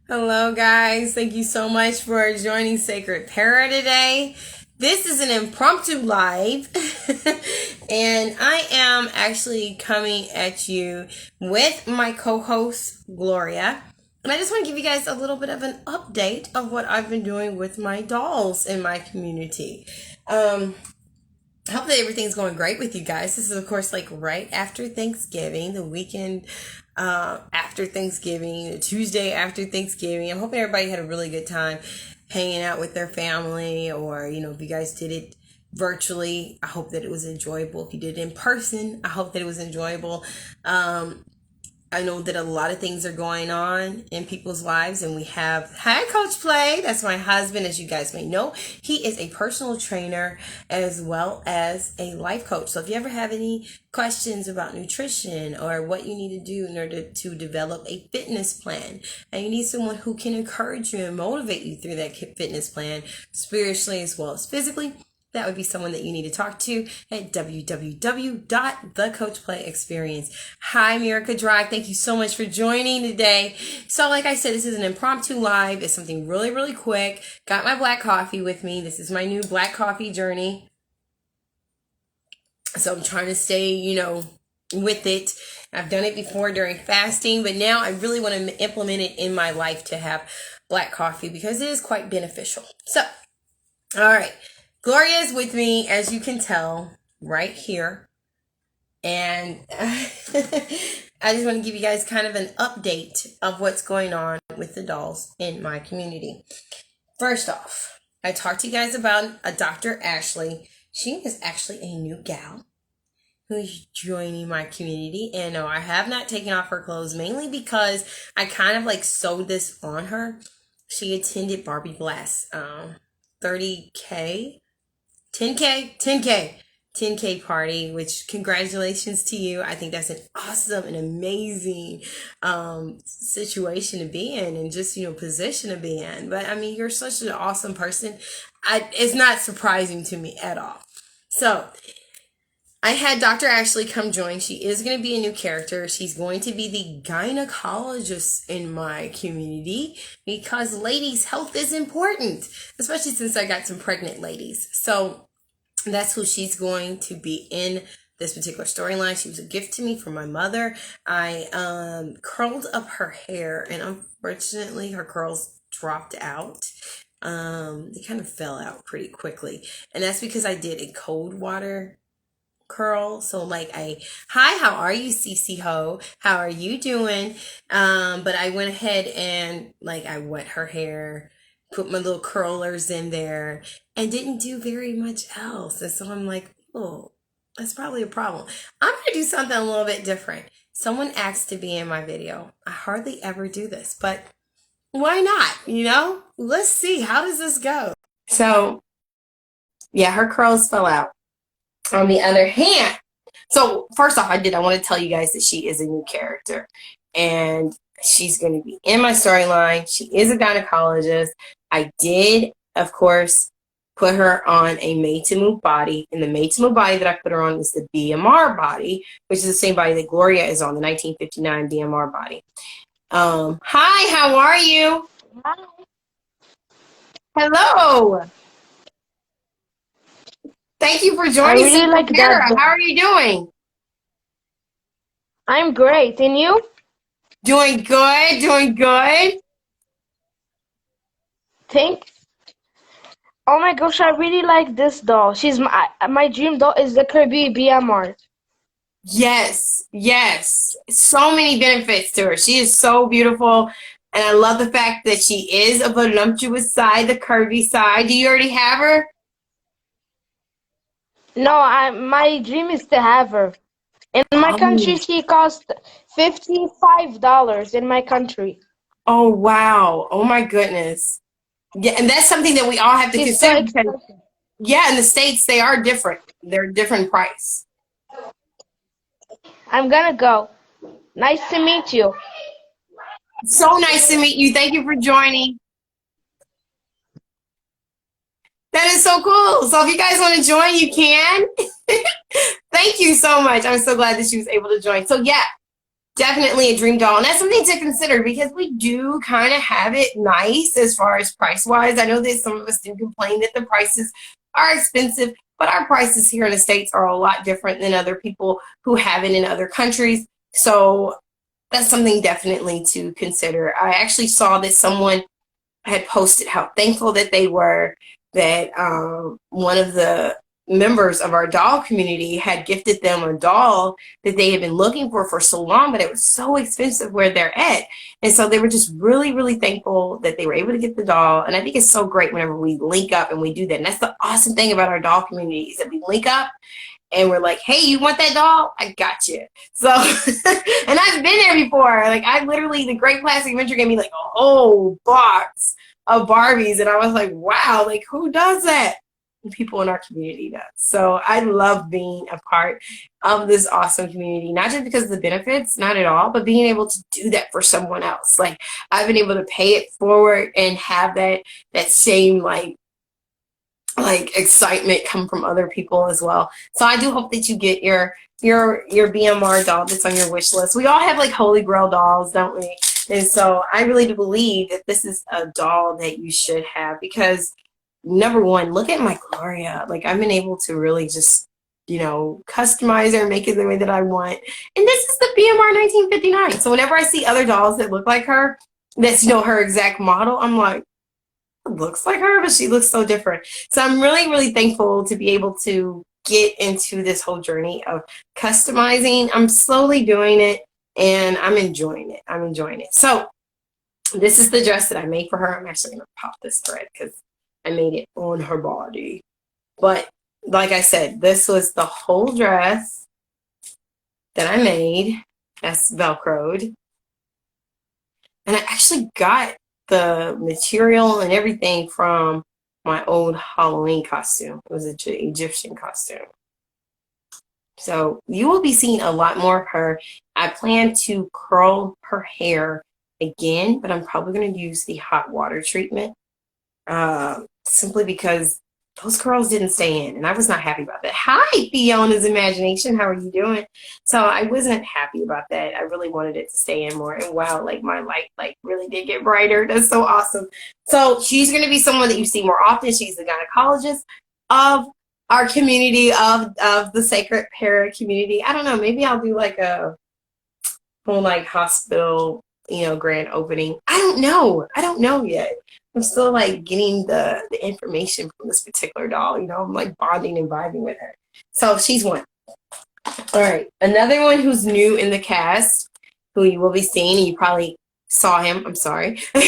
Hello, guys. Thank you so much for joining Sacred Para today. This is an impromptu live, and I am actually coming at you with my co host, Gloria. And I just want to give you guys a little bit of an update of what I've been doing with my dolls in my community. I hope that everything's going great with you guys. This is, of course, like right after Thanksgiving, the weekend after Thanksgiving, the Tuesday after Thanksgiving. I'm hoping everybody had a really good time hanging out with their family, or, if you guys did it virtually, I hope that it was enjoyable. If you did it in person, I hope that it was enjoyable. I know that a lot of things are going on in people's lives, and we have, hi, Coach Play. That's my husband, as you guys may know. He is a personal trainer as well as a life coach. So if you ever have any questions about nutrition or what you need to do in order to develop a fitness plan, and you need someone who can encourage you and motivate you through that fitness plan, spiritually as well as physically, that would be someone that you need to talk to at www.thecoachplayexperience. Hi, Miraca Drive. Thank you so much for joining today. So like I said, this is an impromptu live. It's something really, really quick. Got my black coffee with me. This is my new black coffee journey. So I'm trying to stay, with it. I've done it before during fasting, but now I really want to implement it in my life to have black coffee because it is quite beneficial. So, all right. Gloria is with me, as you can tell, right here. And I just want to give you guys kind of an update of what's going on with the dolls in my community. First off, I talked to you guys about a Dr. Ashley. She is actually a new gal who is joining my community. And no, I have not taken off her clothes, mainly because I kind of like sewed this on her. She attended Barbie Blast 30K. 10K party, which congratulations to you. I think that's an awesome and amazing situation to be in, and just, position to be in. But I mean, you're such an awesome person. It's not surprising to me at all. So I had Dr. Ashley come join. She is going to be a new character. She's going to be the gynecologist in my community because, ladies, health is important, especially since I got some pregnant ladies. So that's who she's going to be in this particular storyline. She was a gift to me from my mother. I curled up her hair, and unfortunately her curls dropped out. They kind of fell out pretty quickly, and that's because I did a cold water curl. So hi, how are you, Cece Ho? How are you doing? But I went ahead and I wet her hair, put my little curlers in there, and didn't do very much else. And so I'm like, oh, that's probably a problem. I'm going to do something a little bit different. Someone asked to be in my video. I hardly ever do this, but why not? Let's see. How does this go? So yeah, her curls fell out. On the other hand, so first off, I want to tell you guys that she is a new character, and she's going to be in my storyline. She is a gynecologist. I did, of course, put her on a made to move body, and the made to move body that I put her on is the BMR body, which is the same body that Gloria is on, the 1959 BMR body. Hi, how are you? Hi. Hello. Thank you for I joining really Sacred like Para. that How doll. are you doing? I'm great. And you? Doing good, doing good. Think? Oh my gosh, I really like this doll. She's my dream doll is the Kirby BMR. Yes, yes. So many benefits to her. She is so beautiful. And I love the fact that she is a voluptuous side, the curvy side. Do you already have her? No, my dream is to have her. In my country, Oh, she cost $55 in my country. oh wow. Oh my goodness. Yeah, and that's something that we all have to She's so consider because, expensive. yeah, in the States, they are different. They're different price. I'm gonna go. Nice to meet you. So nice to meet you. Thank you for joining. That is so cool. So if you guys want to join, you can. Thank you so much. I'm so glad that she was able to join. So yeah, definitely a dream doll. And that's something to consider because we do kind of have it nice as far as price wise. I know that some of us do complain that the prices are expensive, but our prices here in the States are a lot different than other people who have it in other countries. So that's something definitely to consider. I actually saw that someone had posted how thankful that they were that one of the members of our doll community had gifted them a doll that they had been looking for so long, but it was so expensive where they're at. And so they were just really, really thankful that they were able to get the doll. And I think it's so great whenever we link up and we do that. And that's the awesome thing about our doll community is that we link up and we're like, hey, you want that doll? I got you. So, and I've been there before. Like, I literally, the Great Plastic Adventure gave me like a whole box of Barbies. And I was like, wow, like, who does that? And people in our community does. So I love being a part of this awesome community, not just because of the benefits, not at all, but being able to do that for someone else. Like, I've been able to pay it forward and have that same like excitement come from other people as well. So I do hope that you get your BMR doll that's on your wish list. We all have like holy grail dolls, don't we? And so I really do believe that this is a doll that you should have because number one, look at my Gloria. Like I've been able to really just, customize her and make it the way that I want. And this is the BMR 1959. So whenever I see other dolls that look like her, that's her exact model, I'm like, looks like her, but she looks so different. So I'm really, really thankful to be able to get into this whole journey of customizing. I'm slowly doing it and I'm enjoying it. I'm enjoying it. So this is the dress that I made for her. I'm actually going to pop this thread because I made it on her body. But like I said, this was the whole dress that I made. That's Velcroed. And I actually got the material and everything from my old Halloween costume. It was an Egyptian costume. So you will be seeing a lot more of her. I plan to curl her hair again, but I'm probably going to use the hot water treatment simply because those curls didn't stay in, and I was not happy about that. Hi, Fiona's Imagination. How are you doing? So I wasn't happy about that. I really wanted it to stay in more. And wow, like my light really did get brighter. That's so awesome. So she's going to be someone that you see more often. She's the gynecologist of our community, of the Sacred Para community. I don't know. Maybe I'll do like a whole hospital, grand opening. I don't know. I don't know yet. I'm still getting the information from this particular doll. I'm bonding and vibing with her. So she's one. All right. Another one who's new in the cast, who you will be seeing, and you probably saw him. I'm sorry. And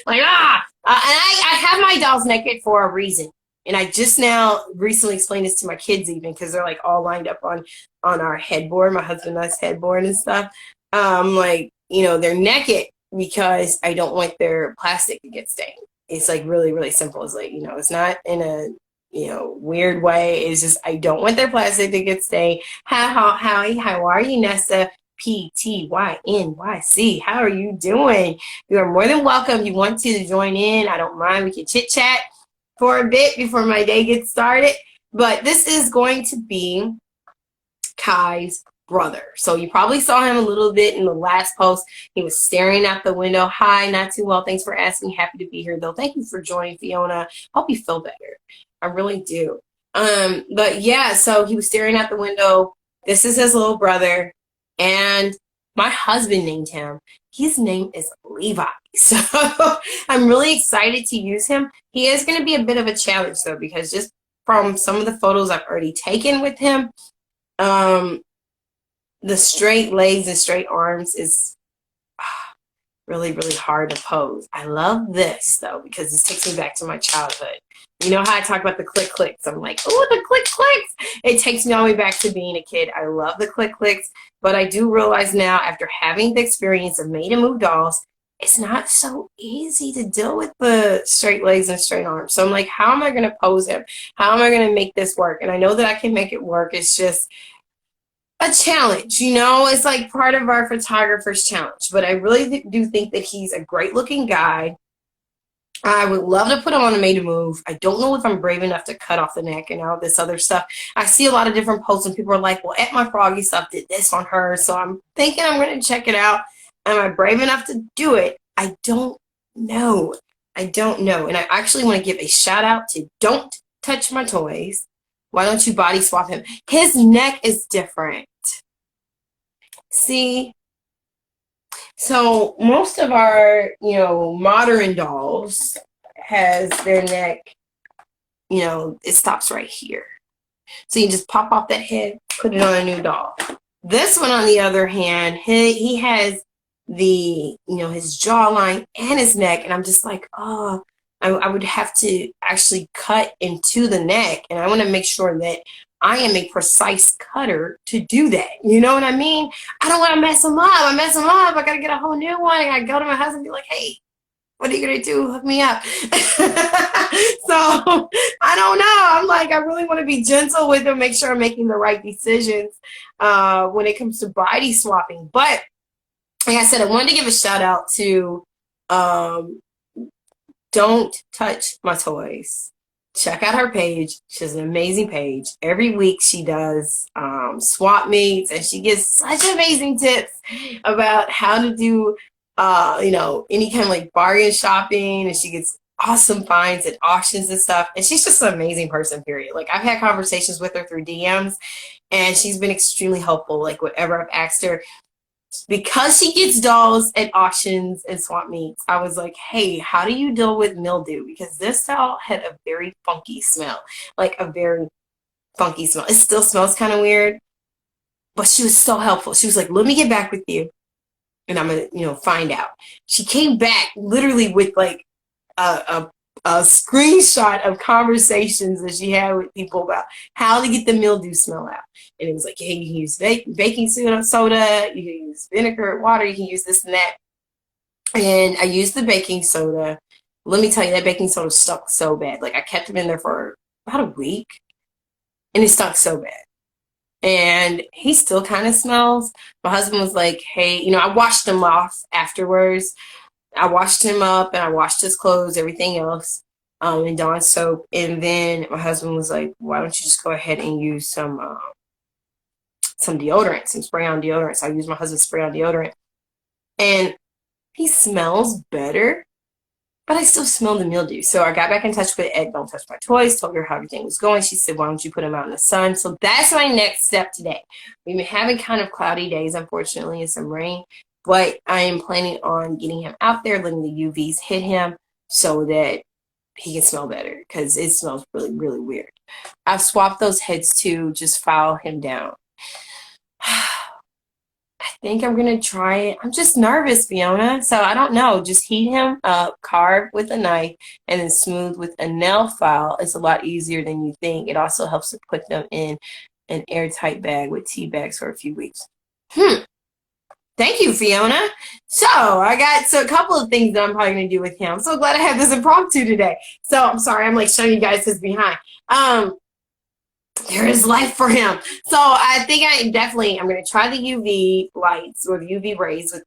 I have my dolls naked for a reason. And I just now recently explained this to my kids even because they're all lined up on our headboard, my husband and I's headboard and stuff. They're naked because I don't want their plastic to get stained. It's really, really simple. It's it's not in a, weird way. It's just, I don't want their plastic to get stained. How are you, Nessa? PTYNYC. How are you doing? You are more than welcome. You want to join in? I don't mind. We can chit chat for a bit before my day gets started. But this is going to be Kai's brother. So you probably saw him a little bit in the last post. He was staring out the window. Hi, not too well. Thanks for asking. Happy to be here though. Thank you for joining, Fiona. Hope you feel better. I really do. But yeah, so he was staring out the window. This is his little brother. And my husband named him. His name is Levi. So I'm really excited to use him. He is going to be a bit of a challenge though, because just from some of the photos I've already taken with him, the straight legs and straight arms is really, really hard to pose. I love this though, because this takes me back to my childhood. You know how I talk about the click clicks? I'm like, oh, the click clicks. It takes me all the way back to being a kid. I love the click clicks, but I do realize now after having the experience of made and move dolls, it's not so easy to deal with the straight legs and straight arms. So I'm like, how am I going to pose him? How am I going to make this work? And I know that I can make it work. It's just a challenge, it's like part of our photographer's challenge. But I really do think that he's a great looking guy. I would love to put him on a made to move. I don't know if I'm brave enough to cut off the neck and all this other stuff. I see a lot of different posts and people are like, well, At My Froggy Stuff did this on her. So I'm thinking I'm going to check it out. Am I brave enough to do it? I don't know. I don't know. And I actually want to give a shout out to Don't Touch My Toys. Why don't you body swap him? His neck is different. See? So most of our, modern dolls has their neck, it stops right here. So you just pop off that head, put it on a new doll. This one, on the other hand, he has his jawline and his neck, and I'm just like, oh, I would have to actually cut into the neck, and I want to make sure that I am a precise cutter to do that. You know what I mean? I don't want to mess him up. I mess him up, I got to get a whole new one. I got to go to my husband and be like, hey, what are you going to do? Hook me up. So I don't know. I'm like, I really want to be gentle with him, make sure I'm making the right decisions when it comes to body swapping. But like I said, I wanted to give a shout out to Don't Touch My Toys. Check out her page. She has an amazing page. Every week she does swap meets, and she gives such amazing tips about how to do any kind of like bargain shopping, and she gets awesome finds at auctions and stuff. And she's just an amazing person, period. Like, I've had conversations with her through DMs, and she's been extremely helpful. Like, whatever I've asked her, because she gets dolls at auctions and swap meets, I was like, hey, how do you deal with mildew? Because this doll had a very funky smell, like a very funky smell. It still smells kind of weird, but she was so helpful. She was like, let me get back with you, and I'm going to, find out. She came back literally with like a screenshot of conversations that she had with people about how to get the mildew smell out. And it was like, hey, you can use baking soda, you can use vinegar, water, you can use this and that. And I used the baking soda. Let me tell you, that baking soda stuck so bad. Like, I kept it in there for about a week, and it stuck so bad. And he still kind of smells. My husband was like, hey, I washed him off afterwards. I washed him up, and I washed his clothes, everything else, in Dawn soap. And then my husband was like, why don't you just go ahead and use some deodorant, some spray-on deodorant. So I used my husband's spray-on deodorant. And he smells better, but I still smell the mildew. So I got back in touch with Ed, Don't Touch My Toys, told her how everything was going. She said, why don't you put him out in the sun? So that's my next step today. We've been having kind of cloudy days, unfortunately, and some rain. But I am planning on getting him out there, letting the UVs hit him so that he can smell better, because it smells really, really weird. I've swapped those heads to just file him down. I think I'm going to try it. I'm just nervous, Fiona. So I don't know. Just heat him up, carve with a knife, and then smooth with a nail file. It's a lot easier than you think. It also helps to put them in an airtight bag with tea bags for a few weeks. Thank you, Fiona. So I got a couple of things that I'm probably going to do with him. I'm so glad I have this impromptu today. So I'm sorry, I'm like showing you guys his behind. There is life for him. So I think I'm going to try the UV lights or the UV rays with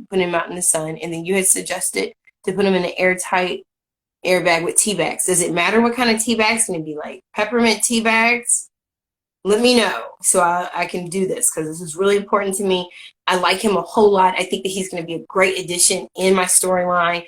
putting him out in the sun. And then you had suggested to put him in an airtight air bag with tea bags. Does it matter what kind of tea bags? Can it be like peppermint tea bags? Let me know so I can do this, because this is really important to me. I like him a whole lot. I think that he's going to be a great addition in my storyline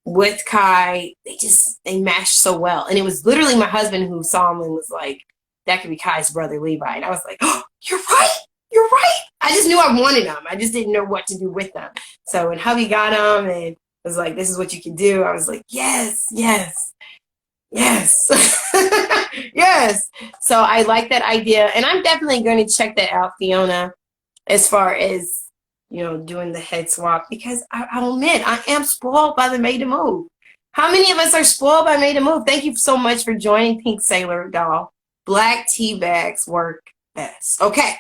with Kai. They match so well. And it was literally my husband who saw him and was like, that could be Kai's brother, Levi. And I was like, oh, you're right. You're right. I just knew I wanted them. I just didn't know what to do with them. So when hubby got them and was like, this is what you can do, I was like, yes, yes. Yes. Yes. So I like that idea. And I'm definitely going to check that out, Fiona, as far as, doing the head swap, because I'll admit, I am spoiled by the Made to Move. How many of us are spoiled by Made to Move? Thank you so much for joining, Pink Sailor Doll. Black tea bags work best. Okay.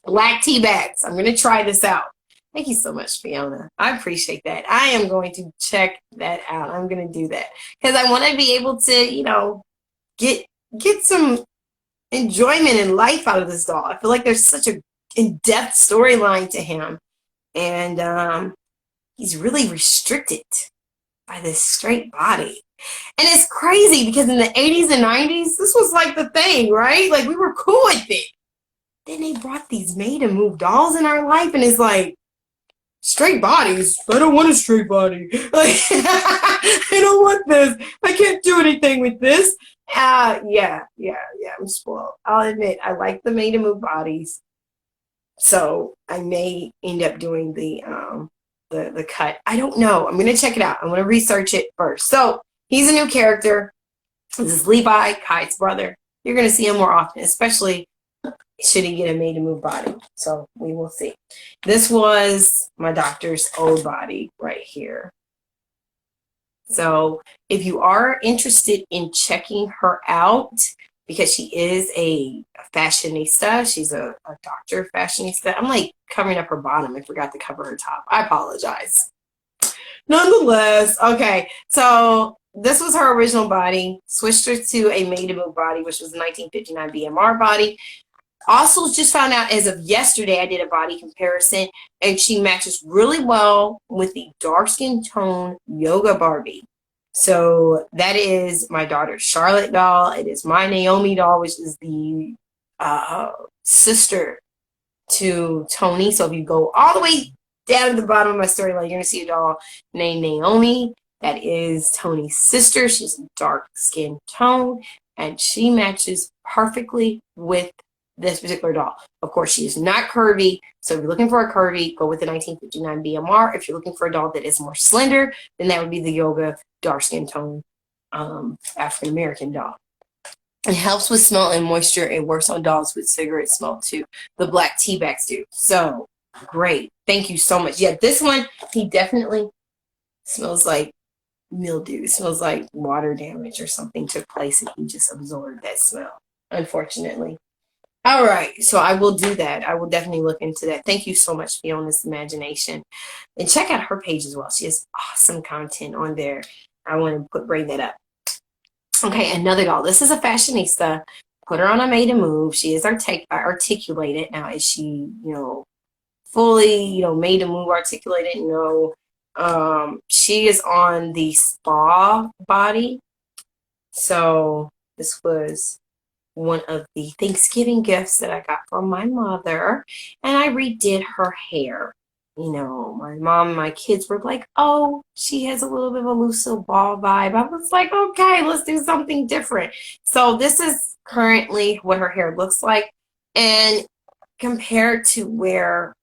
Black tea bags. I'm going to try this out. Thank you so much, Fiona. I appreciate that. I am going to check that out. I'm going to do that because I want to be able to, get some enjoyment and life out of this doll. I feel like there's such a in-depth storyline to him, and he's really restricted. by this straight body. And it's crazy because in the 80s and 90s, this was like the thing, right? Like we were cool with it. Then they brought these made and move dolls in our life, and it's like, straight bodies. I don't want a straight body. Like, I don't want this. I can't do anything with this. Yeah. I'm spoiled. I'll admit, I like the made and move bodies. So I may end up doing the cut. I don't know. I'm gonna check it out. I'm gonna research it first. So he's a new character. This is Levi, Kite's brother. You're gonna see him more often, especially should he get a made to move body. So we will see. This was my doctor's old body right here. So if you are interested in checking her out, because she is a fashionista, she's a doctor fashionista. I'm like covering up her bottom. I forgot to cover her top. I apologize. Nonetheless, okay, so this was her original body. Switched her to a made to move body, which was a 1959 BMR body. Also just found out as of yesterday, I did a body comparison, and she matches really well with the dark skin tone Yoga Barbie. So that is my daughter's Charlotte doll. It is my Naomi doll, which is the sister to Tony. So if you go all the way down to the bottom of my storyline, you're going to see a doll named Naomi. That is Tony's sister. She's a dark skin tone, and she matches perfectly with this particular doll. Of course, she is not curvy. So if you're looking for a curvy, go with the 1959 BMR. If you're looking for a doll that is more slender, then that would be the Yoga dark skin tone African American doll. It helps with smell and moisture. It works on dolls with cigarette smell too. The black tea bags do. So great. Thank you so much. Yeah, this one, he definitely smells like mildew. It smells like water damage or something took place and he just absorbed that smell, unfortunately. All right, so I will do that. I will definitely look into that. Thank you so much, Fiona's Imagination. And check out her page as well. She has awesome content on there. I want to bring that up. Okay, another doll. This is a fashionista. Put her on a made to move. She is articulated. Now, is she, fully, made to move articulated? No. She is on the spa body. So this was one of the Thanksgiving gifts that I got from my mother, and I redid her hair. My mom and my kids were like, oh, she has a little bit of a Lucille Ball vibe. I was like, okay, let's do something different. So this is currently what her hair looks like, and compared to where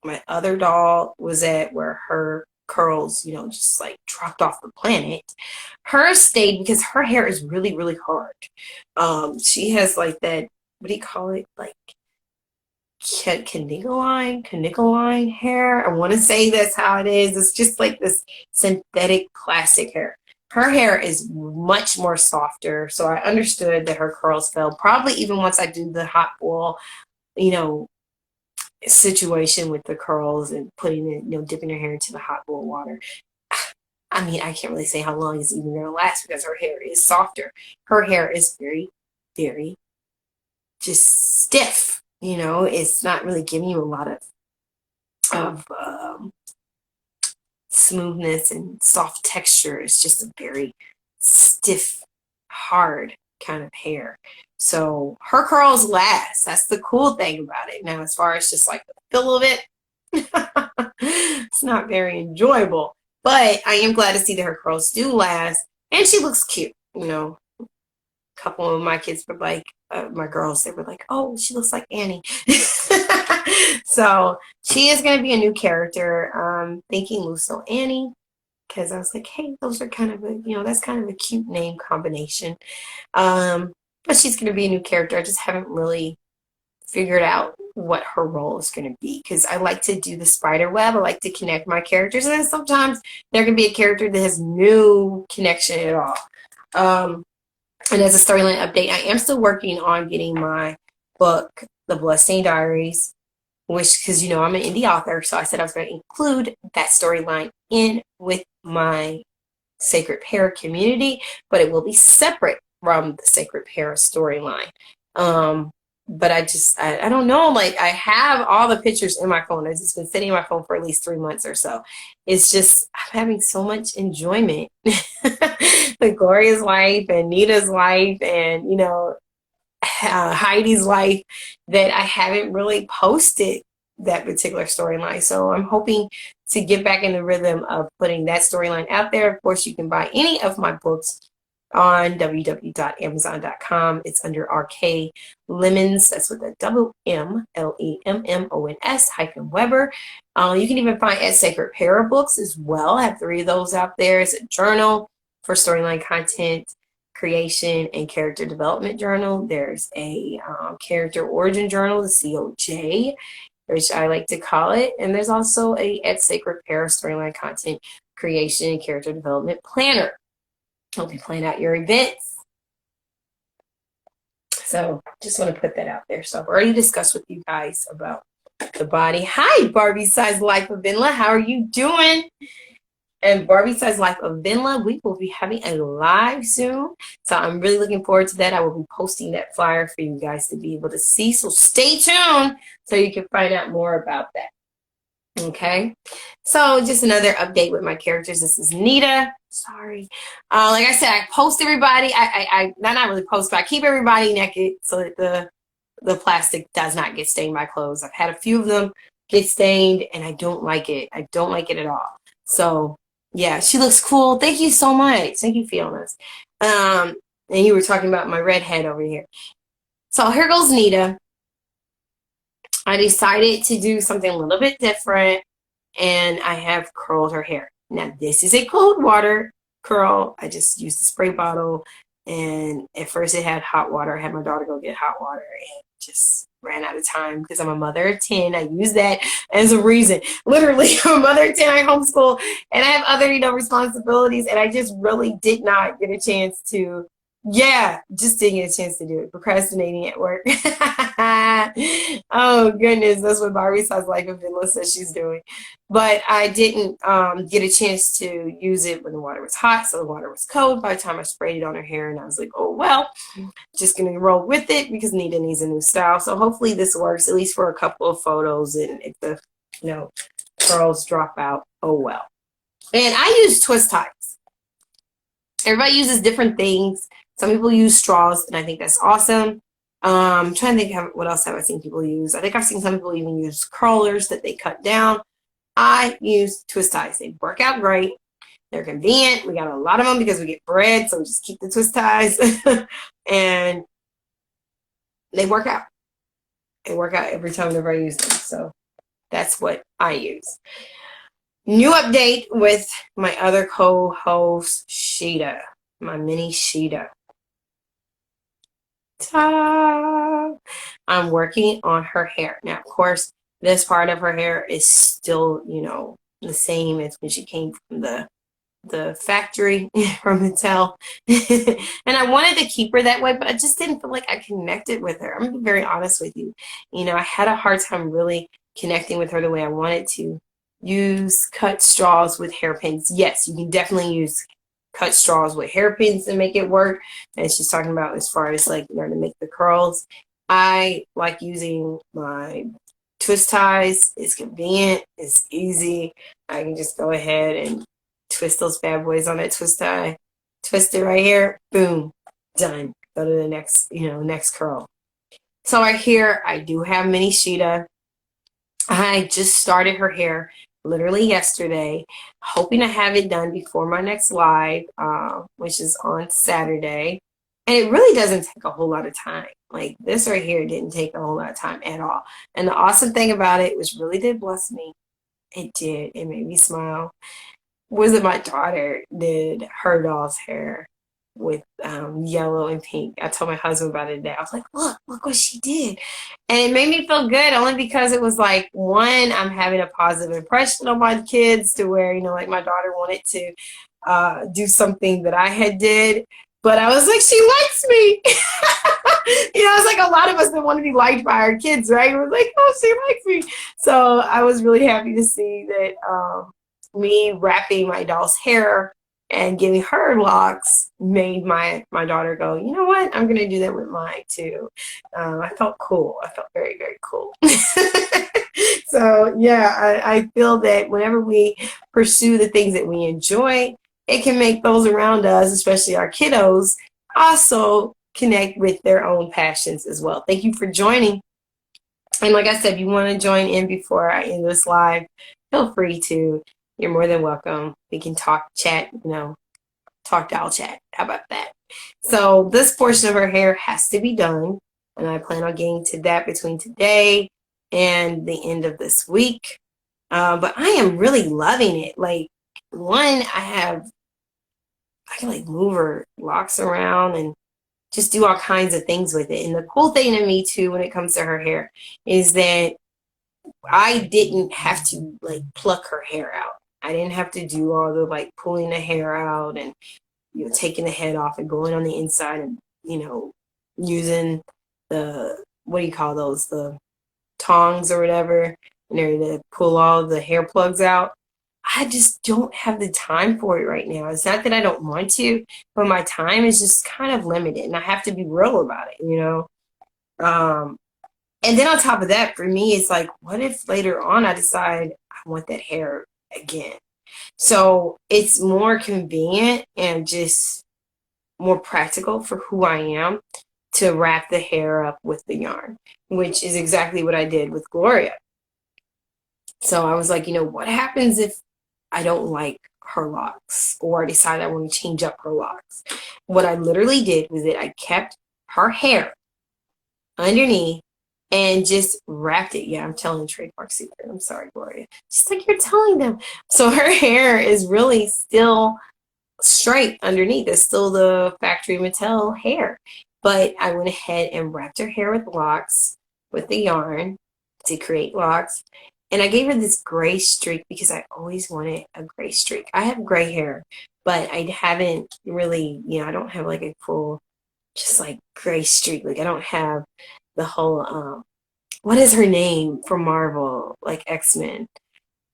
my other doll was at, where her curls, just like dropped off the planet. Hers stayed because her hair is really, really hard. She has like that, what do you call it? Like canicoline hair. I want to say that's how it is. It's just like this synthetic plastic hair. Her hair is much more softer. So I understood that her curls fell. Probably even once I do the hot boil, situation with the curls and putting it, dipping her hair into the hot boiled water. I mean, I can't really say how long it's even going to last because her hair is softer. Her hair is very, very just stiff. It's not really giving you a lot of smoothness and soft texture. It's just a very stiff, hard kind of hair. So her curls last. That's the cool thing about it. Now, as far as just like the feel of it, it's not very enjoyable. But I am glad to see that her curls do last. And she looks cute. A couple of my kids were like, my girls, they were like, oh, she looks like Annie. So she is going to be a new character. Thinking Lucille Annie. Because I was like, hey, those are kind of that's kind of a cute name combination. But she's going to be a new character. I just haven't really figured out what her role is going to be, because I like to do the spider web. I like to connect my characters, and then sometimes there can be a character that has no connection at all. And as a storyline update, I am still working on getting my book, The Bloodstained Diaries, which, because I'm an indie author, so I said I was going to include that storyline in with my Sacred Pair community, but it will be separate from the Sacred Pair storyline. but I don't know. Like, I have all the pictures in my phone. It's just been sitting in my phone for at least 3 months or so. It's just, I'm having so much enjoyment with Gloria's life and Nita's life and, Heidi's life, that I haven't really posted that particular storyline. So I'm hoping to get back in the rhythm of putting that storyline out there. Of course, you can buy any of my books on www.amazon.com. It's under RK Lemons. That's with a double MLEMMONS -Weber. You can even find at Sacred Para books as well. I have 3 of those out there. It's a journal for storyline content creation and character development journal. There's a character origin journal, the COJ, which I like to call it. And there's also a at Sacred Para storyline content creation and character development planner. Help you plan out your events. So just want to put that out there. So I've already discussed with you guys about the body. Hi, Barbie Size Life of Vinla. How are you doing? And Barbie Size Life of Vinla, we will be having a live soon. So I'm really looking forward to that. I will be posting that flyer for you guys to be able to see. So stay tuned so you can find out more about that. Okay, so just another update with my characters. This is Nita. Sorry. Like I said, I post everybody. I not really post, but I keep everybody naked so that the plastic does not get stained by clothes. I've had a few of them get stained, and I don't like it. I don't like it at all. So yeah, she looks cool. Thank you so much. Thank you, Fiona's. And you were talking about my redhead over here. So here goes Nita. I decided to do something a little bit different, and I have curled her hair. Now, this is a cold water curl. I just used the spray bottle, and at first it had hot water. I had my daughter go get hot water, and just ran out of time because I'm a mother of 10. I use that as a reason. Literally, I'm a mother of 10. I homeschool, and I have other, responsibilities, and I just really did not get a chance to just didn't get a chance to do it. Procrastinating at work. Oh, goodness. That's what Barbie Size Life of Vinla says she's doing. But I didn't get a chance to use it when the water was hot, so the water was cold by the time I sprayed it on her hair, and I was like, oh, well, just going to roll with it because Nita needs a new style. So hopefully this works, at least for a couple of photos, and if the, curls drop out, oh, well. And I use twist ties. Everybody uses different things. Some people use straws, and I think that's awesome. I'm trying to think what else have I seen people use. I think I've seen some people even use curlers that they cut down. I use twist ties. They work out great. They're convenient. We got a lot of them because we get bread, so we just keep the twist ties. And they work out. They work out every time whenever I use them. So that's what I use. New update with my other co-host, Sheeta, my mini Sheeta. Ta-da! I'm working on her hair. Now, of course, this part of her hair is still, the same as when she came from the factory from Mattel. And I wanted to keep her that way, but I just didn't feel like I connected with her. I'm going to be very honest with you. I had a hard time really connecting with her the way I wanted to. Use cut straws with hairpins. Yes, you can definitely use cut straws with hairpins to make it work. And she's talking about as far as to make the curls. I like using my twist ties. It's convenient. It's easy. I can just go ahead and twist those bad boys on that twist tie. Twist it right here. Boom. Done. Go to the next, next curl. So right here, I do have mini Sheeta. I just started her hair literally yesterday, hoping to have it done before my next live, which is on Saturday. And it really doesn't take a whole lot of time. Like this right here didn't take a whole lot of time at all. And the awesome thing about it, which really did bless me, it did. It made me smile. Was that my daughter did her doll's hair with yellow and pink. I told my husband about it today. I was like, look what she did. And it made me feel good only because it was like, one, I'm having a positive impression on my kids to where, like my daughter wanted to do something that I had did. But I was like, she likes me. It's like a lot of us that want to be liked by our kids, right? We're like, oh, she likes me. So I was really happy to see that me wrapping my doll's hair and giving her locks made my daughter go, you know what? I'm gonna do that with mine too. I felt cool. I felt very, very cool. So yeah, I feel that whenever we pursue the things that we enjoy, it can make those around us, especially our kiddos, also connect with their own passions as well. Thank you for joining. And like I said, if you want to join in before I end this live, feel free to. You're more than welcome. We can talk, chat, talk, dial, chat. How about that? So this portion of her hair has to be done, and I plan on getting to that between today and the end of this week. But I am really loving it. Like, one, I can like move her locks around and just do all kinds of things with it. And the cool thing to me too, when it comes to her hair, is that I didn't have to like pluck her hair out. I didn't have to do all the like pulling the hair out and taking the head off and going on the inside and using the, what do you call those, the tongs or whatever, in order to pull all the hair plugs out. I just don't have the time for it right now. It's not that I don't want to, but my time is just kind of limited, and I have to be real about it. And then on top of that, for me, it's like, what if later on I decide I want that hair again? So it's more convenient and just more practical for who I am to wrap the hair up with the yarn, which is exactly what I did with Gloria. So I was like, what happens if I don't like her locks, or I decide I want to change up her locks? What I literally did was that I kept her hair underneath and just wrapped it. Yeah, I'm telling trademark secret. I'm sorry, Gloria. Just like you're telling them. So her hair is really still straight underneath. It's still the factory Mattel hair. But I went ahead and wrapped her hair with locks, with the yarn to create locks. And I gave her this gray streak because I always wanted a gray streak. I have gray hair, but I haven't really, I don't have like a full, just like gray streak. Like I don't have the whole, what is her name from Marvel, like X-Men?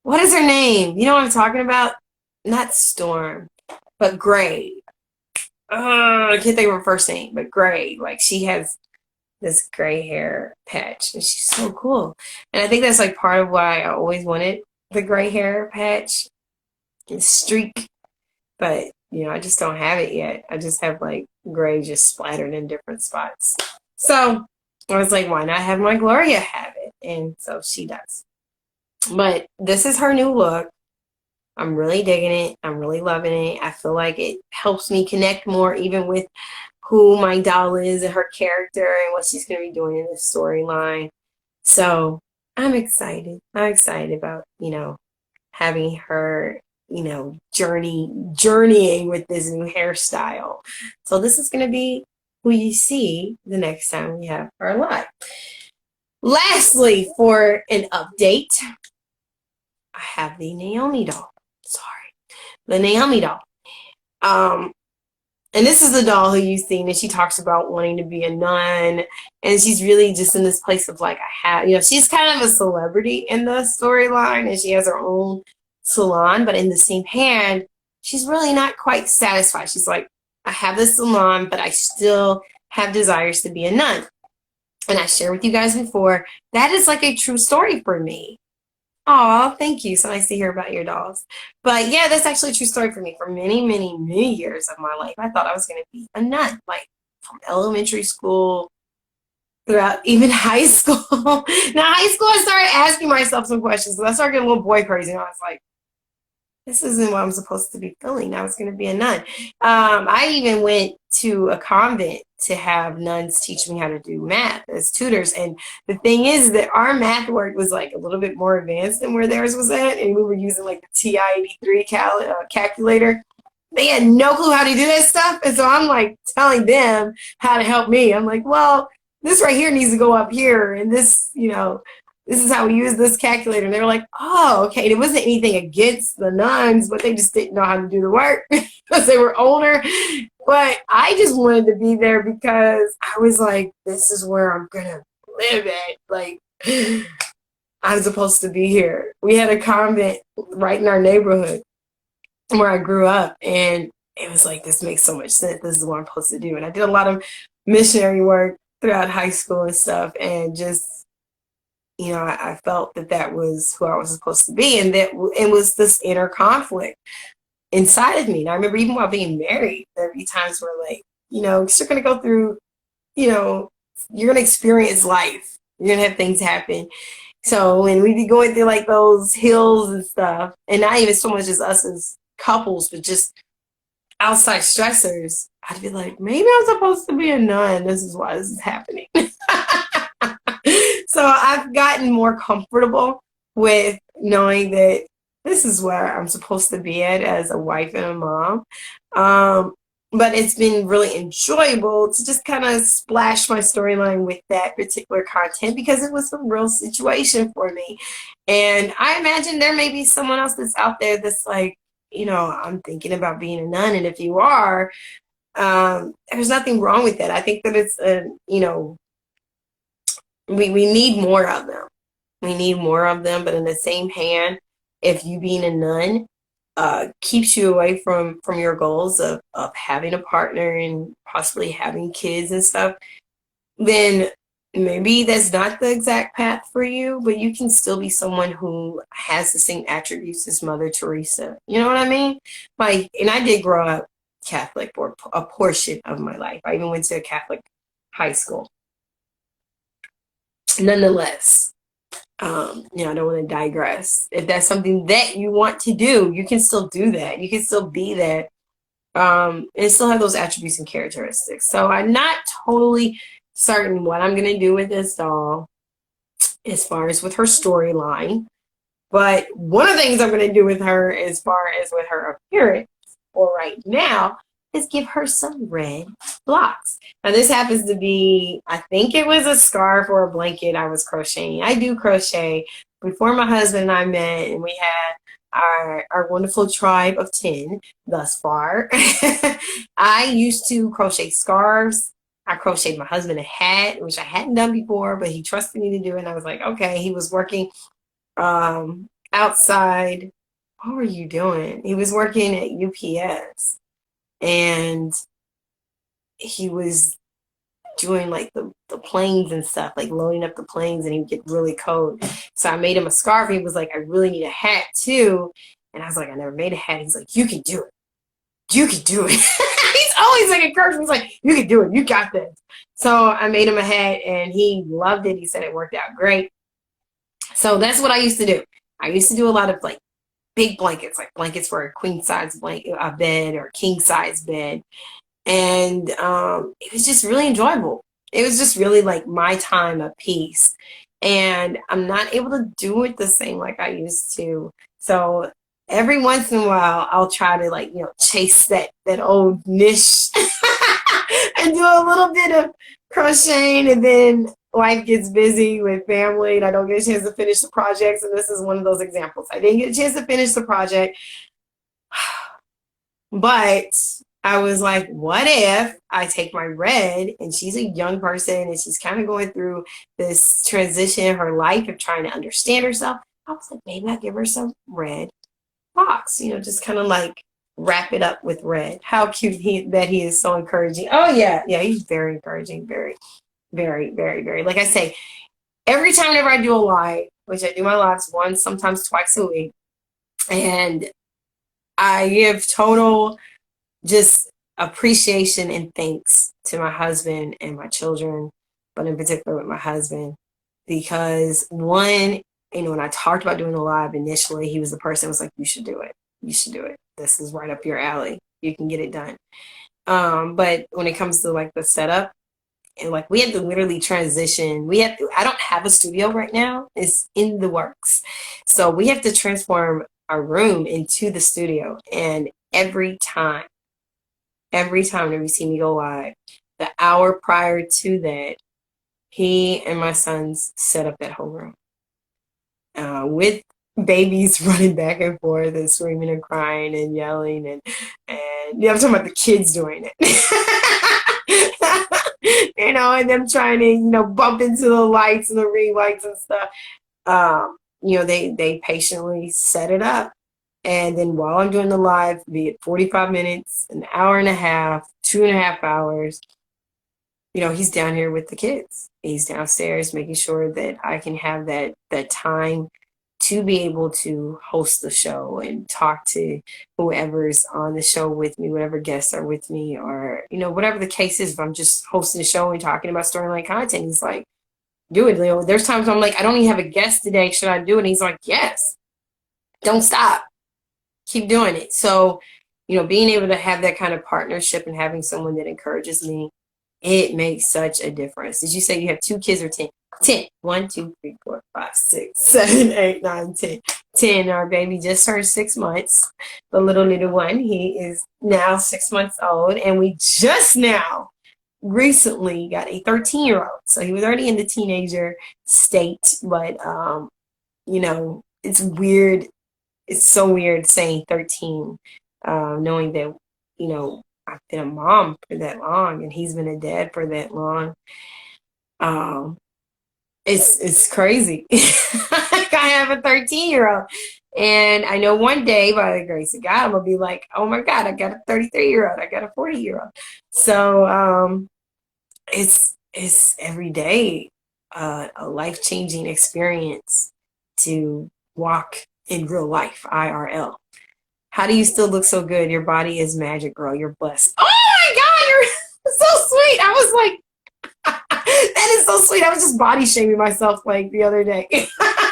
What is her name? You know what I'm talking about? Not Storm, but Gray. I can't think of her first name, but Gray. Like she has this gray hair patch, and she's so cool. And I think that's like part of why I always wanted the gray hair patch and streak, but I just don't have it yet. I just have like gray just splattered in different spots. So I was like, why not have my Gloria have it? And so she does. But this is her new look. I'm really digging it. I'm really loving it. I feel like it helps me connect more even with who my doll is and her character and what she's going to be doing in the storyline. So I'm excited. I'm excited about, having her, journeying with this new hairstyle. So this is going to be who you see the next time we have her live. Lastly, for an update, I have the Naomi doll. The Naomi doll. And this is the doll who you've seen, and she talks about wanting to be a nun, and she's really just in this place of like, she's kind of a celebrity in the storyline, and she has her own salon, but in the same hand, she's really not quite satisfied. She's like, I have this salon, but I still have desires to be a nun. And I shared with you guys before, that is like a true story for me. Oh, thank you. So nice to hear about your dolls. But yeah, that's actually a true story for me. For many, many, many years of my life, I thought I was going to be a nun, like from elementary school throughout even high school. Now, high school, I started asking myself some questions. So I started getting a little boy crazy. And I was like, this isn't what I'm supposed to be feeling. I was going to be a nun. I even went to a convent to have nuns teach me how to do math as tutors. And the thing is that our math work was like a little bit more advanced than where theirs was at. And we were using like the TI-83 calculator. They had no clue how to do that stuff. And so I'm like telling them how to help me. I'm like, well, this right here needs to go up here. And this, this is how we use this calculator. And they were like, oh, okay. And it wasn't anything against the nuns, but they just didn't know how to do the work because they were older. But I just wanted to be there because I was like, this is where I'm going to live at. Like, I'm supposed to be here. We had a convent right in our neighborhood. where I grew up, and it was like, this makes so much sense. This is what I'm supposed to do. And I did a lot of missionary work throughout high school and stuff, and just, I felt that that was who I was supposed to be, and that it was this inner conflict inside of me. And I remember even while being married, there'd be times where, like, 'cause you're gonna go through, you know, you're gonna experience life. You're gonna have things happen. So when we be going through like those hills and stuff, and not even so much as us as couples, but just outside stressors, I'd be like, maybe I'm supposed to be a nun. This is why this is happening. So I've gotten more comfortable with knowing that this is where I'm supposed to be at as a wife and a mom. Um, but it's been really enjoyable to just kind of splash my storyline with that particular content because it was a real situation for me. And I imagine there may be someone else that's out there that's like, I'm thinking about being a nun. And if you are, there's nothing wrong with that. I think that it's we need more of them. We need more of them, but in the same hand, if you being a nun keeps you away from your goals of having a partner and possibly having kids and stuff, then maybe that's not the exact path for you, but you can still be someone who has the same attributes as Mother Teresa. You know what I mean? Like, and I did grow up Catholic for a portion of my life. I even went to a Catholic high school. Nonetheless, I don't want to digress. If that's something that you want to do, you can still do that. You can still be that, and still have those attributes and characteristics. So I'm not totally certain what I'm going to do with this doll as far as with her storyline. But one of the things I'm going to do with her as far as with her appearance for right now is give her some red blocks. Now this happens to be, I think it was a scarf or a blanket I was crocheting. I do crochet. Before my husband and I met, and we had our wonderful tribe of 10 thus far, I used to crochet scarves. I crocheted my husband a hat, which I hadn't done before, but he trusted me to do it. And I was like, okay. He was working outside. What were you doing? He was working at UPS, and he was doing like the planes and stuff, like loading up the planes, and he would get really cold. So I made him a scarf. He was like, I really need a hat too. And I was like, I never made a hat. He's like, you can do it. You can do it. He's always like encouraging me. He's like, you can do it. You got this. So I made him a hat, and he loved it. He said it worked out great. So that's what I used to do. I used to do a lot of like big blankets, like blankets for a queen size blanket, a bed, or king size bed. And it was just really enjoyable. It was just really like my time of peace. And I'm not able to do it the same like I used to. So every once in a while, I'll try to like, chase that old niche and do a little bit of crocheting, and then life gets busy with family and I don't get a chance to finish the projects. And this is one of those examples. I didn't get a chance to finish the project, but I was like, what if I take my red, and she's a young person and she's kind of going through this transition in her life of trying to understand herself. I was like, maybe I'll give her some red box, just kind of like wrap it up with red. How cute that he is, so encouraging. Oh yeah, he's very encouraging, very, very, very, very. Like I say, every time whenever I do a live, which I do my lives once, sometimes twice a week, and I give total just appreciation and thanks to my husband and my children, but in particular with my husband, because one, when I talked about doing a live initially, he was the person who was like, you should do it. You should do it. This is right up your alley. You can get it done. But when it comes to like the setup, and like we have to literally transition. I don't have a studio right now. It's in the works. So we have to transform our room into the studio. And every time that you see me go live, the hour prior to that, he and my sons set up that whole room. With babies running back and forth and screaming and crying and yelling and I'm talking about the kids doing it. And them trying to, bump into the lights and the ring lights and stuff. They patiently set it up. And then while I'm doing the live, be it 45 minutes, an hour and a half, 2.5 hours, he's down here with the kids. He's downstairs making sure that I can have that time to be able to host the show and talk to whoever's on the show with me, whatever guests are with me, or whatever the case is. If I'm just hosting a show and talking about storyline content, he's like, do it, Leo. There's times I'm like, I don't even have a guest today. Should I do it? And he's like, yes. Don't stop. Keep doing it. So, being able to have that kind of partnership and having someone that encourages me, it makes such a difference. Did you say you have 2 kids or 10? 10. 1, 2, 3, 4, 5, 6, 7, 8, 9, 10. 10. Our baby just turned 6 months. The little one, he is now 6 months old. And we just now recently got a 13-year-old. So he was already in the teenager state. But, it's weird. It's so weird saying 13, knowing that, I've been a mom for that long and he's been a dad for that long. It's crazy. I have a 13-year-old. And I know one day, by the grace of God, I'm going to be like, oh my God, I got a 33-year-old. I got a 40-year-old. So it's every day a life-changing experience to walk in real life, IRL. How do you still look so good? Your body is magic, girl. You're blessed. Oh my God, you're so sweet. I was like, that is so sweet. I was just body shaming myself like the other day.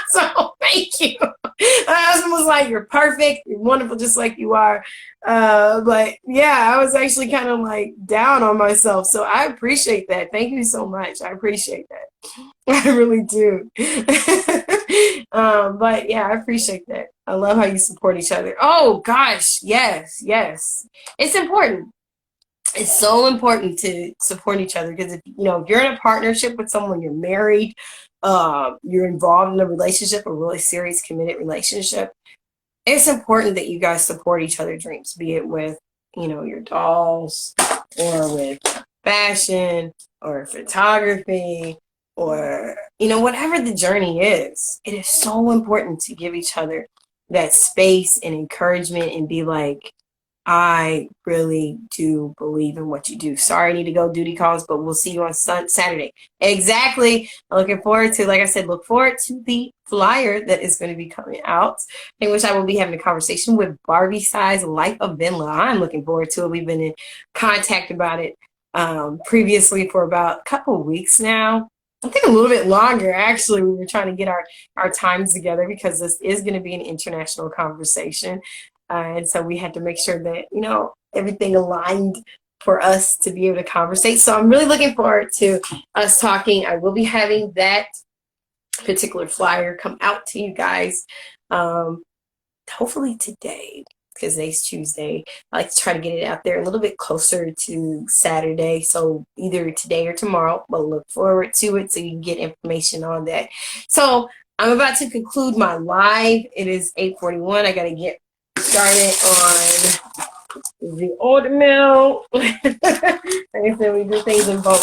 So thank you. My husband was like, you're perfect. You're wonderful just like you are. But yeah, I was actually kind of like down on myself. So I appreciate that. Thank you so much. I appreciate that. I really do. But yeah, I appreciate that. I love how you support each other. Oh gosh, yes, yes. It's important. It's so important to support each other because if you're in a partnership with someone, you're married, you're involved in a relationship, a really serious, committed relationship. It's important that you guys support each other's dreams, be it with your dolls or with fashion or photography or whatever the journey is. It is so important to give each other that space and encouragement and be like, I really do believe in what you do. Sorry, I need to go duty calls, but we'll see you on Saturday. Exactly. I'm looking forward to, like I said, look forward to the flyer that is going to be coming out, in which I will be having a conversation with Barbie Size Life of Venla. I'm looking forward to it. We've been in contact about it previously for about a couple of weeks now. I think a little bit longer, actually. We were trying to get our times together because this is going to be an international conversation. And so we had to make sure that, everything aligned for us to be able to conversate. So I'm really looking forward to us talking. I will be having that particular flyer come out to you guys hopefully today, because today's Tuesday. I like to try to get it out there a little bit closer to Saturday. So either today or tomorrow, but look forward to it so you can get information on that. So I'm about to conclude my live. It is 8:41. I got to get started on the oatmeal. Like I said, we do things in bulk.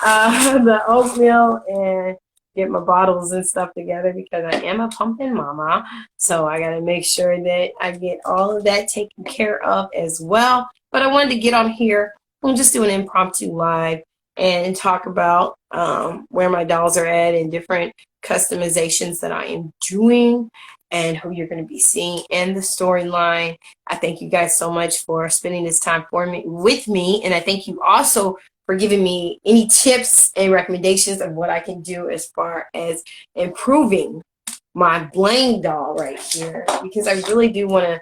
The oatmeal and get my bottles and stuff together because I am a pumpkin mama. So I got to make sure that I get all of that taken care of as well. But I wanted to get on here and just do an impromptu live and talk about where my dolls are at and different customizations that I am doing and who you're going to be seeing in the storyline. I thank you guys so much for spending this time with me. And I thank you also for giving me any tips and recommendations of what I can do as far as improving my Blaine doll right here, because I really do want to,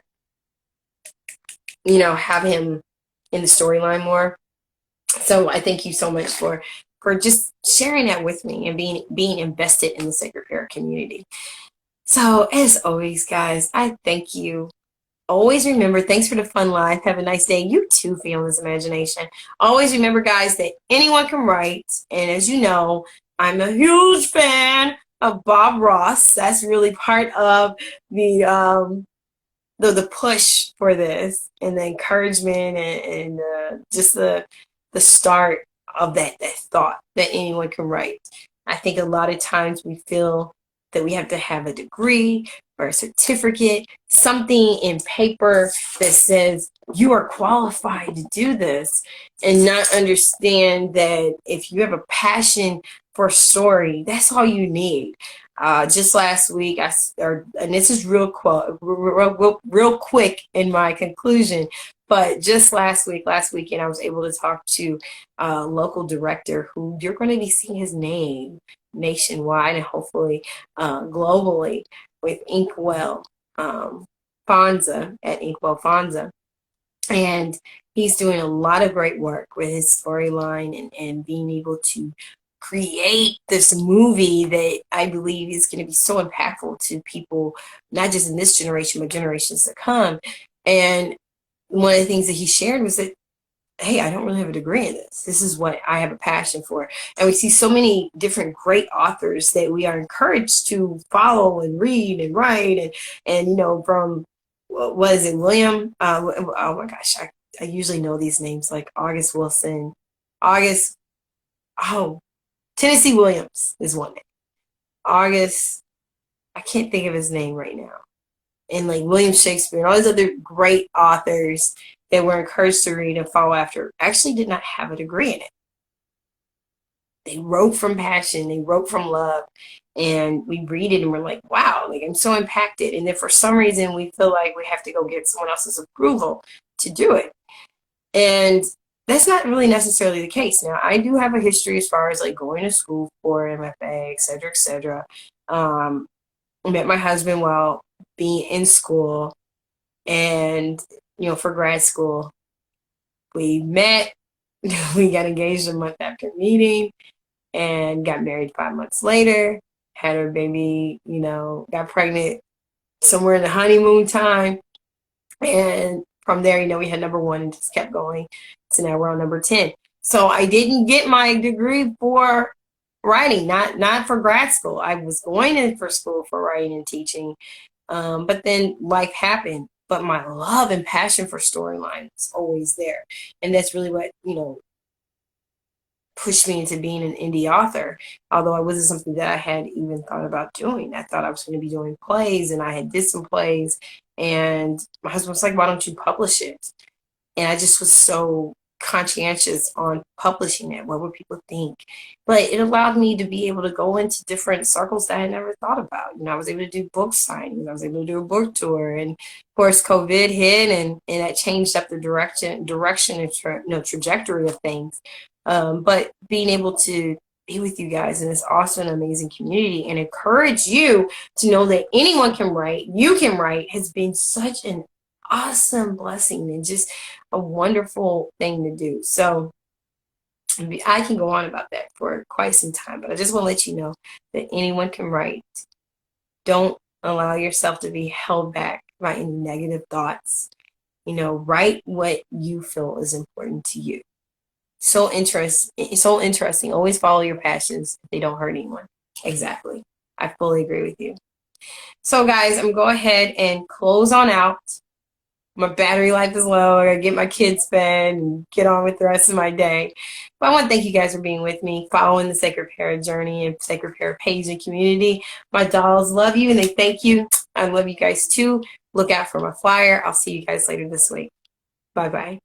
have him in the storyline more. So I thank you so much for just sharing that with me and being invested in the Sacred Parrot community. So as always, guys, I thank you. Always remember, thanks for the fun live. Have a nice day. You too, Fearless Imagination. Always remember, guys, that anyone can write. And as you know, I'm a huge fan of Bob Ross. That's really part of the push for this and the encouragement and just the start of that thought that anyone can write. I think a lot of times we feel that we have to have a degree, or a certificate, something in paper that says you are qualified to do this, and not understand that if you have a passion for story, that's all you need. Just last week, and this is real quick in my conclusion, but just last weekend, I was able to talk to a local director who you're going to be seeing his name nationwide and hopefully globally with Inkwell Fonza at Inkwell Fonza. And he's doing a lot of great work with his storyline and being able to create this movie that I believe is going to be so impactful to people, not just in this generation, but generations to come. And one of the things that he shared was that, hey, I don't really have a degree in this. This is what I have a passion for. And we see so many different great authors that we are encouraged to follow and read and write. And you know, from, what is it, William? Oh my gosh, I usually know these names like August Wilson, August, oh, Tennessee Williams is one name. August, I can't think of his name right now. And like William Shakespeare and all these other great authors that were encouraged to read and follow after actually did not have a degree in it. They wrote from passion, they wrote from love, and we read it and we're like, wow, like I'm so impacted. And then for some reason we feel like we have to go get someone else's approval to do it. And that's not really necessarily the case. Now, I do have a history as far as like going to school for MFA, et cetera, et cetera. I met my husband while being in school, and you know, for grad school, we met, we got engaged a month after meeting, and got married 5 months later. Had our baby, you know, got pregnant somewhere in the honeymoon time, and from there, you know, we had number one and just kept going. So now we're on number 10. So I didn't get my degree for writing, not for grad school. I was going in for school for writing and teaching, but then life happened. But my love and passion for storyline was always there. And that's really what, you know, pushed me into being an indie author, although it wasn't something that I had even thought about doing. I thought I was going to be doing plays, and I had did some plays, and my husband was like, why don't you publish it? And I just was so conscientious on publishing it. What would people think? But it allowed me to be able to go into different circles that I had never thought about. You know, I was able to do book signings. I was able to do a book tour. And of course, COVID hit, and that changed up the direction and trajectory of things. But being able to be with you guys in this awesome, amazing community and encourage you to know that anyone can write, you can write, has been such an awesome blessing and just a wonderful thing to do. So I can go on about that for quite some time, but I just want to let you know that anyone can write. Don't allow yourself to be held back by any negative thoughts. You know, write what you feel is important to you. So interesting. Always follow your passions if they don't hurt anyone. Exactly. I fully agree with you. So guys, I'm going to go ahead and close on out. My battery life is low. I gotta get my kids fed and get on with the rest of my day. But I want to thank you guys for being with me, following the Sacred Parent journey and Sacred Parent page and community. My dolls love you and they thank you. I love you guys too. Look out for my flyer. I'll see you guys later this week. Bye-bye.